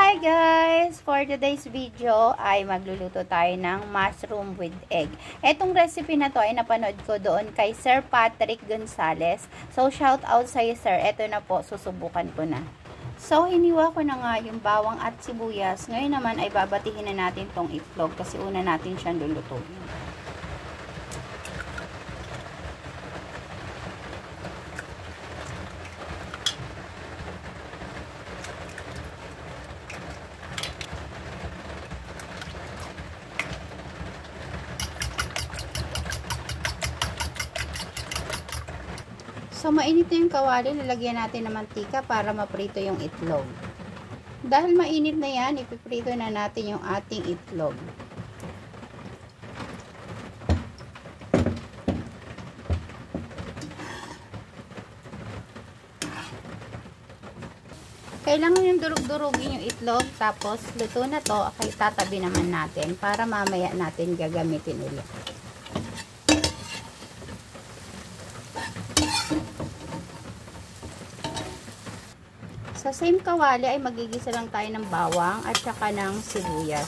Hi guys! For today's video ay magluluto tayo ng mushroom with egg. Etong recipe na to ay napanood ko doon kay Sir Patrick Gonzales. So shout out sa iyo sir. Ito na po, susubukan ko na. So hiniwa ko na nga yung bawang at sibuyas. Ngayon naman ay babatihin na natin tong itlog kasi una natin siyang lulutuin. So, mainit na yung kawali, lalagyan natin ng mantika para maprito yung itlog. Dahil mainit na yan, ipiprito na natin yung ating itlog. Kailangan yung durug-durugin yung itlog, tapos luto na to, okay, tatabi naman natin para mamaya natin gagamitin ulit. Sa same kawali ay magigisa lang tayo ng bawang at saka ng sibuyas.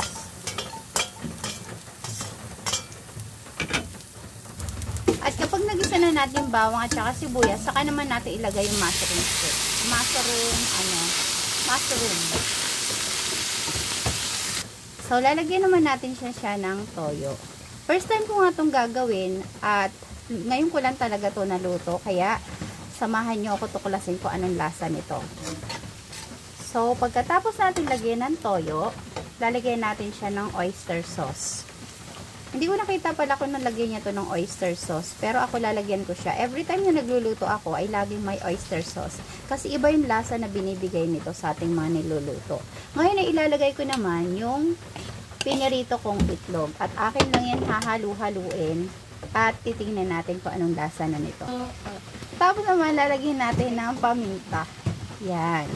At kapag nagisa na natin yung bawang at saka sibuyas, saka naman natin ilagay yung mushroom stick. Mushroom. So, lalagyan naman natin siya ng toyo. First time ko nga itong gagawin at ngayon ko lang talaga to naluto, kaya samahan nyo ako tuklasin ko anong lasa nito. So, pagkatapos natin lagyan ng toyo, lalagyan natin siya ng oyster sauce. Hindi ko nakita pala kung nalagyan niya to ng oyster sauce, pero ako lalagyan ko siya. Every time na nagluluto ako, ay laging may oyster sauce. Kasi iba yung lasa na binibigay nito sa ating mga niluluto. Ngayon ay ilalagay ko naman yung pinirito kong itlog. At akin lang yan hahalu-haluin. At titingnan natin kung anong lasa na nito. Tapos naman, lalagyan natin ng paminta. Yan.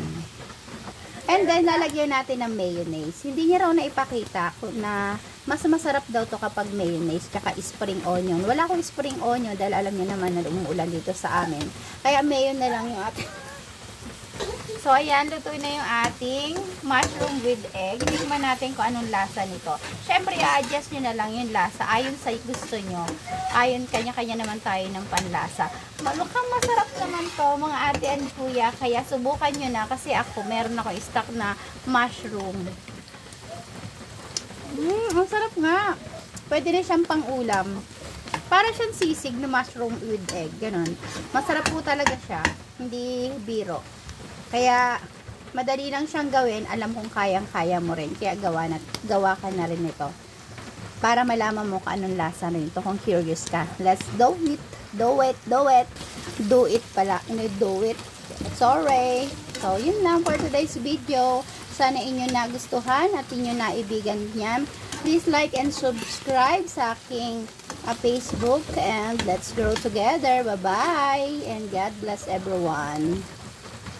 And then, lalagyan natin ng mayonnaise. Hindi niya raw na ipakita na mas masarap daw to kapag mayonnaise tsaka spring onion. Wala akong spring onion dahil alam niya naman na umuulan dito sa amin. Kaya mayo na lang yung ating. So, ayan, luto na yung ating mushroom with egg. Tikman natin kung anong lasa nito. Siyempre, i-adjust nyo na lang yung lasa. Ayon sa gusto nyo. Ayon, kanya-kanya naman tayo ng panlasa. Mukhang masarap naman to, mga ate and kuya. Kaya subukan nyo na. Kasi ako, meron ako stock na mushroom. Ang sarap nga. Pwede na siyang pang-ulam. Para siyang sisig na mushroom with egg. Ganon. Masarap po talaga siya. Hindi biro. Kaya, madali lang siyang gawin. Alam kong kayang-kaya mo rin. Kaya gawa ka na rin ito. Para malaman mo kung anong lasa rin ito. Kung curious ka. Let's do it. Do it. Do it. Do it pala. Do it. Sorry. So, yun lang for today's video. Sana inyo nagustuhan at inyo naibigan niyan. Please like and subscribe sa aking Facebook. And let's grow together. Bye-bye. And God bless everyone.